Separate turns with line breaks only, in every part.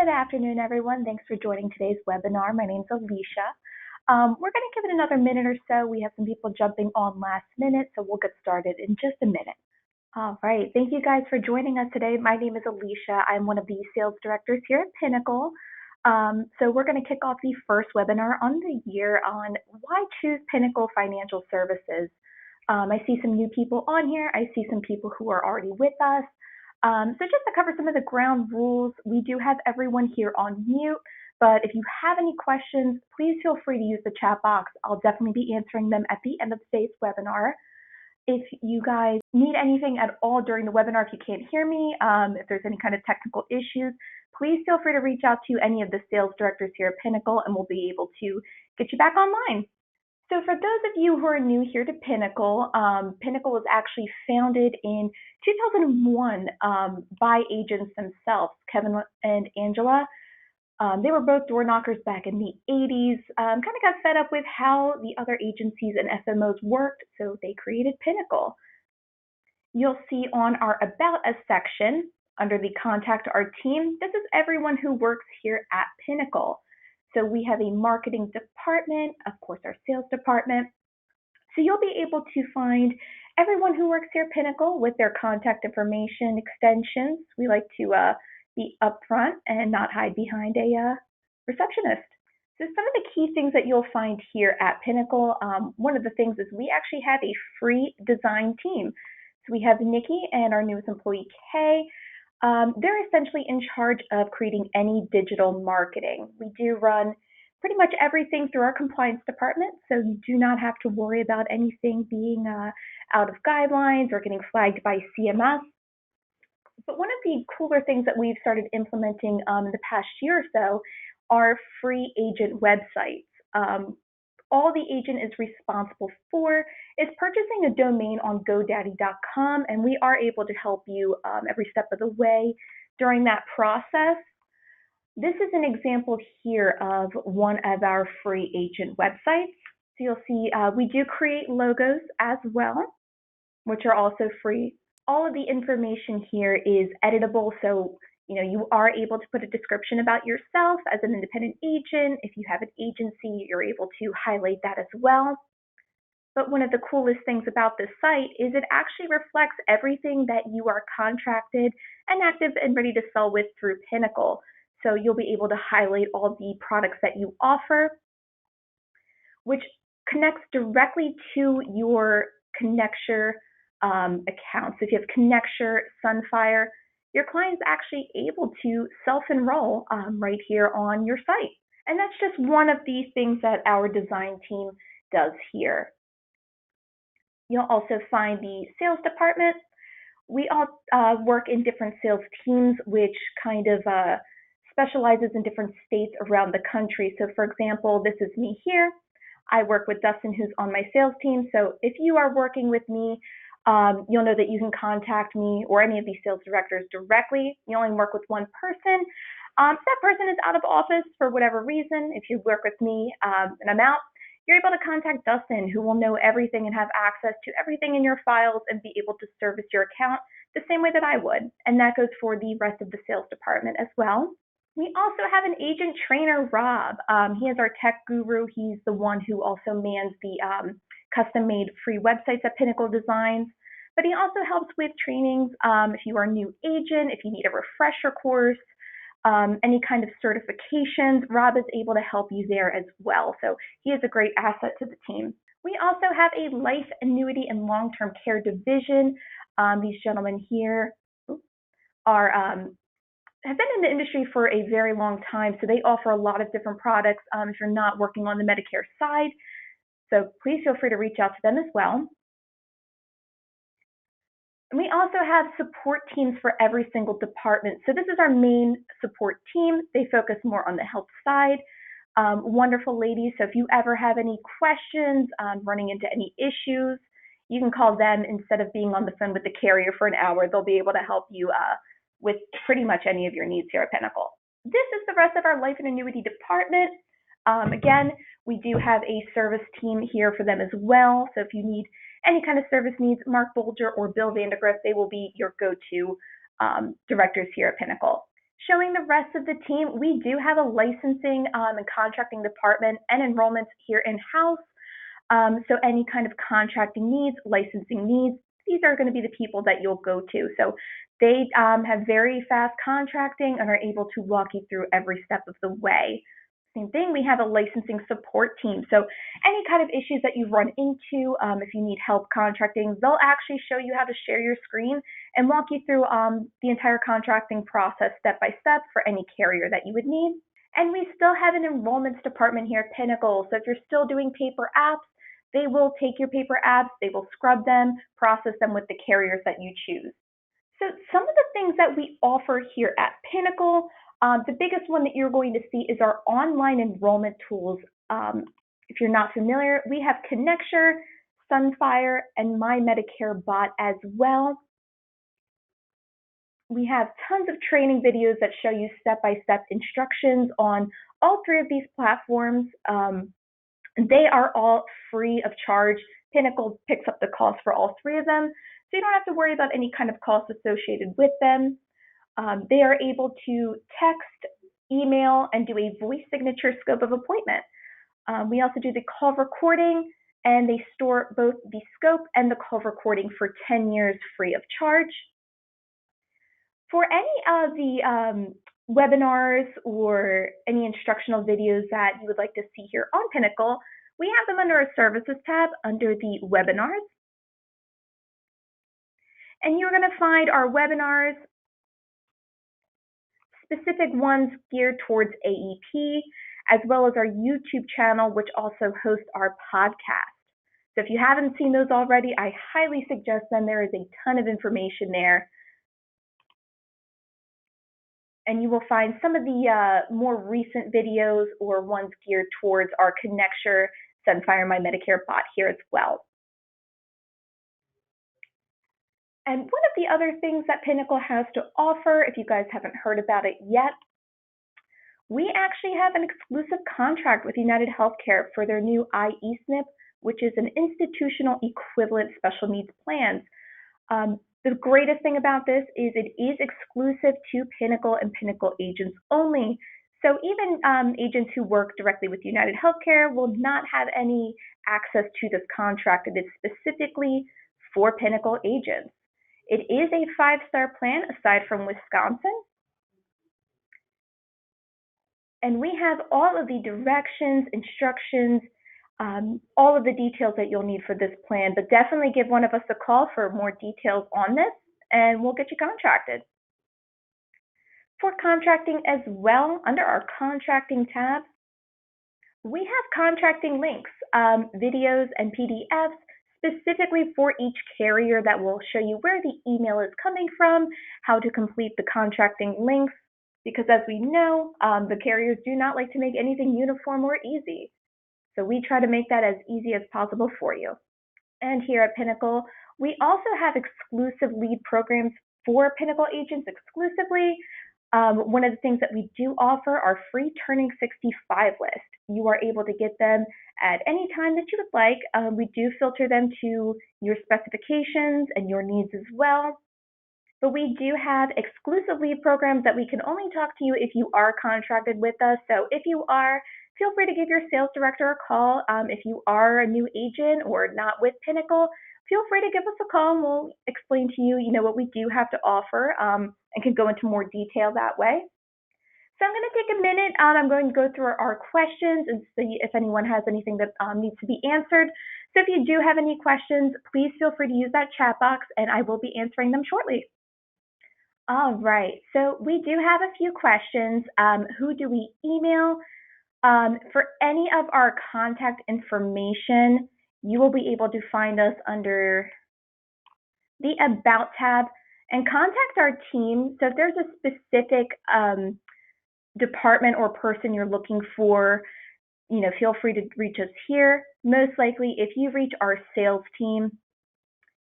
Good afternoon, everyone. Thanks for joining today's webinar. My name is Alicia. We're going to give it another minute or so. We have some people jumping on last minute, so we'll get started in just a minute. All right. Thank you guys for joining us today. My name is Alicia. I'm one of the sales directors here at Pinnacle. So we're going to kick off the first webinar on the year on why choose Pinnacle Financial Services. I see some new people on here. I see some people who are already with us. So just to cover some of the ground rules, we do have everyone here on mute, but if you have any questions, please feel free to use the chat box. I'll definitely be answering them at the end of today's webinar. If you guys need anything at all during the webinar, if you can't hear me, if there's any kind of technical issues, please feel free to reach out to any of the sales directors here at Pinnacle and we'll be able to get you back online. So for those of you who are new here to Pinnacle, Pinnacle was actually founded in 2001 by agents themselves, Kevin and Angela. They were both door knockers back in the 80s, kind of got fed up with how the other agencies and FMOs worked, so they created Pinnacle. You'll see on our About Us section, under the Contact Our Team, this is everyone who works here at Pinnacle. So we have a marketing department, of course our sales department. So you'll be able to find everyone who works here at Pinnacle with their contact information, extensions. We like to be upfront and not hide behind a receptionist. So some of the key things that you'll find here at Pinnacle, one of the things is we actually have a free design team. So we have Nikki and our newest employee, Kay. They're essentially in charge of creating any digital marketing. We do run pretty much everything through our compliance department, so you do not have to worry about anything being out of guidelines or getting flagged by CMS. But one of the cooler things that we've started implementing in the past year or so are free agent websites. All the agent is responsible for is purchasing a domain on GoDaddy.com, and we are able to help you every step of the way during that process. This is an example here of one of our free agent websites. So you'll see we do create logos as well, which are also free. All of the information here is editable, so you are able to put a description about yourself as an independent agent. If you have an agency, you're able to highlight that as well. But one of the coolest things about this site is it actually reflects everything that you are contracted and active and ready to sell with through Pinnacle. So you'll be able to highlight all the products that you offer, which connects directly to your Connecture account. So if you have Connecture, Sunfire, your client's actually able to self-enroll right here on your site. And that's just one of the things that our design team does here. You'll also find the sales department. We all work in different sales teams, which kind of specializes in different states around the country. So for example, this is me here. I work with Dustin, who's on my sales team. So if you are working with me, you'll know that you can contact me or any of these sales directors directly. You only work with one person. If that person is out of office for whatever reason, if you work with me and I'm out, you're able to contact Dustin, who will know everything and have access to everything in your files and be able to service your account the same way that I would. And that goes for the rest of the sales department as well. We also have an agent trainer, Rob. He is our tech guru. He's the one who also mans the custom-made free websites that Pinnacle designs. But he also helps with trainings if you are a new agent, if you need a refresher course, any kind of certifications. Rob is able to help you there as well. So he is a great asset to the team. We also have a life, annuity, and long-term care division. These gentlemen here are have been in the industry for a very long time, so they offer a lot of different products if you're not working on the Medicare side. So please feel free to reach out to them as well. And we also have support teams for every single department. So this is our main support team. They focus more on the health side. Wonderful ladies. So if you ever have any questions, running into any issues, you can call them instead of being on the phone with the carrier for an hour. They'll be able to help you with pretty much any of your needs here at Pinnacle. This is the rest of our life and annuity department. Again, we do have a service team here for them as well. So if you need any kind of service needs, Mark Bolger or Bill Vandergrift, they will be your go-to directors here at Pinnacle. Showing the rest of the team, we do have a licensing and contracting department and enrollments here in-house. So any kind of contracting needs, licensing needs, these are going to be the people that you'll go to. So they have very fast contracting and are able to walk you through every step of the way. Same thing, we have a licensing support team. So any kind of issues that you run into, if you need help contracting, they'll actually show you how to share your screen and walk you through the entire contracting process step by step for any carrier that you would need. And we still have an enrollments department here at Pinnacle. So if you're still doing paper apps, they will take your paper apps, they will scrub them, process them with the carriers that you choose. So some of the things that we offer here at Pinnacle, the biggest one that you're going to see is our online enrollment tools. If you're not familiar, we have Connecture, Sunfire, and My Medicare Bot as well. We have tons of training videos that show you step-by-step instructions on all three of these platforms. They are all free of charge. Pinnacle picks up the cost for all three of them, so you don't have to worry about any kind of cost associated with them. They are able to text, email, and do a voice signature scope of appointment. We also do the call recording, and they store both the scope and the call recording for 10 years free of charge. For any of the webinars or any instructional videos that you would like to see here on Pinnacle, we have them under a services tab under the webinars. And you're going to find our webinars, specific ones geared towards AEP, as well as our YouTube channel, which also hosts our podcast. So if you haven't seen those already, I highly suggest them. There is a ton of information there. And you will find some of the more recent videos or ones geared towards our Connecture, Sunfire, My Medicare Bot here as well. And one of the other things that Pinnacle has to offer, if you guys haven't heard about it yet, we actually have an exclusive contract with United Healthcare for their new IESNP, which is an institutional equivalent special needs plans. The greatest thing about this is it is exclusive to Pinnacle and Pinnacle agents only. So even agents who work directly with United Healthcare will not have any access to this contract. It is specifically for Pinnacle agents. It is a 5-star plan aside from Wisconsin. And we have all of the directions, instructions, all of the details that you'll need for this plan, but definitely give one of us a call for more details on this, and we'll get you contracted. For contracting as well, under our contracting tab, we have contracting links, videos and PDFs specifically for each carrier that will show you where the email is coming from, how to complete the contracting links, because as we know, the carriers do not like to make anything uniform or easy. So we try to make that as easy as possible for you. And here at Pinnacle, we also have exclusive lead programs for Pinnacle agents exclusively. One of the things that we do offer are free Turning 65 lists. You are able to get them at any time that you would like. We do filter them to your specifications and your needs as well. But we do have exclusive lead programs that we can only talk to you if you are contracted with us. So if you are, feel free to give your sales director a call. If you are a new agent or not with Pinnacle, feel free to give us a call and we'll explain to you, what we do have to offer and can go into more detail that way. So I'm going to take a minute. I'm going to go through our questions and see if anyone has anything that needs to be answered. So if you do have any questions, please feel free to use that chat box and I will be answering them shortly. All right, so we do have a few questions. Who do we email? For any of our contact information, you will be able to find us under the About tab and contact our team. So if there's a specific department or person you're looking for, feel free to reach us here. Most likely, if you reach our sales team,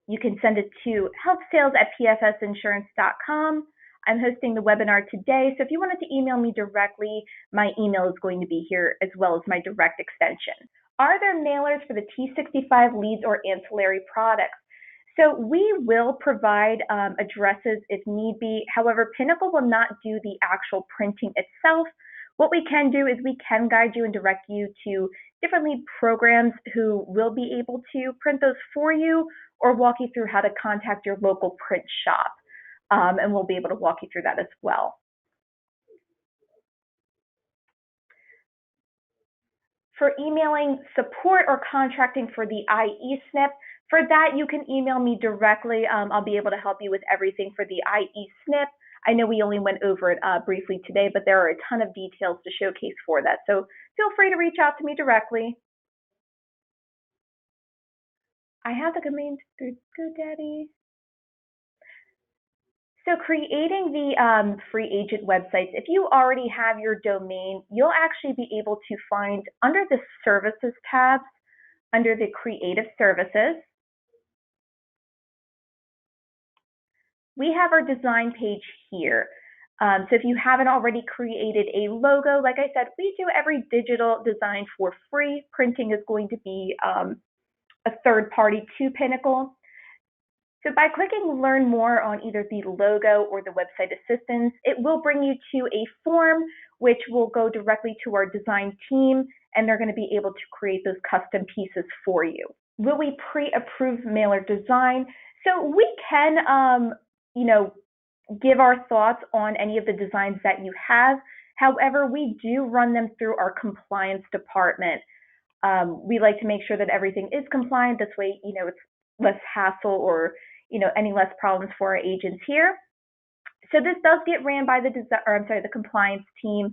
you can send it to helpsales@pfsinsurance.com. I'm hosting the webinar today, so if you wanted to email me directly, my email is going to be here as well as my direct extension. Are there mailers for the T65 leads or ancillary products? So we will provide addresses if need be. However, Pinnacle will not do the actual printing itself. What we can do is we can guide you and direct you to different lead programs who will be able to print those for you or walk you through how to contact your local print shop. And we'll be able to walk you through that as well. For emailing support or contracting for the IE-SNP, for that you can email me directly. I'll be able to help you with everything for the IE-SNP. I know we only went over it briefly today, but there are a ton of details to showcase for that. So feel free to reach out to me directly. I have the domain through GoDaddy. So creating the free agent websites, if you already have your domain, you'll actually be able to find under the services tabs, under the creative services, we have our design page here. So if you haven't already created a logo, like I said, we do every digital design for free. Printing is going to be a third party to Pinnacle. So by clicking learn more on either the logo or the website assistance, it will bring you to a form which will go directly to our design team, and they're going to be able to create those custom pieces for you. Will we pre-approve mailer design? So we can, give our thoughts on any of the designs that you have. However, we do run them through our compliance department. We like to make sure that everything is compliant. This way, it's less hassle or, any less problems for our agents here. So this does get ran by the compliance team.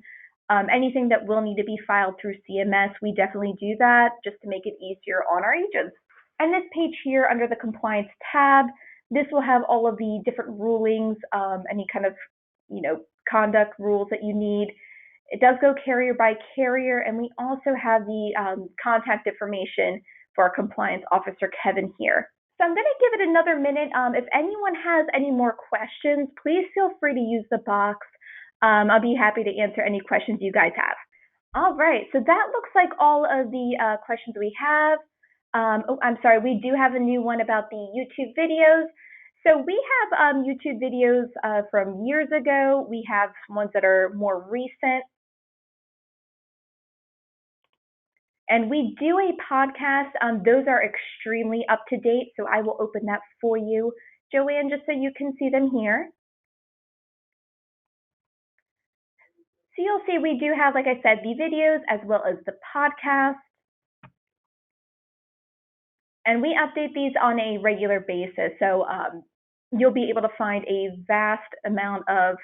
Anything that will need to be filed through CMS, we definitely do that just to make it easier on our agents. And this page here under the compliance tab, this will have all of the different rulings, any kind of, conduct rules that you need. It does go carrier by carrier, and we also have the contact information for our compliance officer, Kevin, here. So I'm going to give it another minute. If anyone has any more questions, please feel free to use the box. I'll be happy to answer any questions you guys have. All right, so that looks like all of the questions we have. I'm sorry, we do have a new one about the YouTube videos. So we have YouTube videos from years ago. We have ones that are more recent. And we do a podcast. Those are extremely up to date. So I will open that for you, Joanne, just so you can see them here. So you'll see we do have, like I said, the videos as well as the podcast. And we update these on a regular basis. So you'll be able to find a vast amount of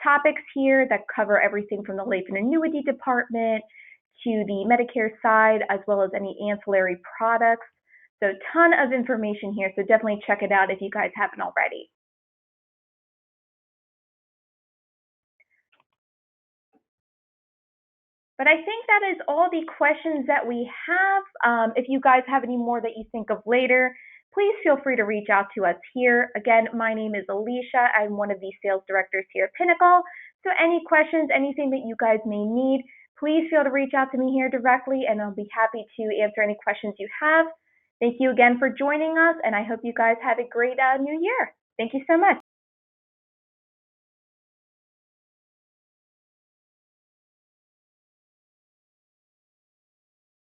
topics here that cover everything from the life and annuity department to the Medicare side, as well as any ancillary products. So a ton of information here. So definitely check it out if you guys haven't already. But I think that is all the questions that we have. If you guys have any more that you think of later, please feel free to reach out to us here. Again, my name is Alicia. I'm one of the sales directors here at Pinnacle. So any questions, anything that you guys may need, please feel to reach out to me here directly, and I'll be happy to answer any questions you have. Thank you again for joining us, and I hope you guys have a great new year. Thank you so much.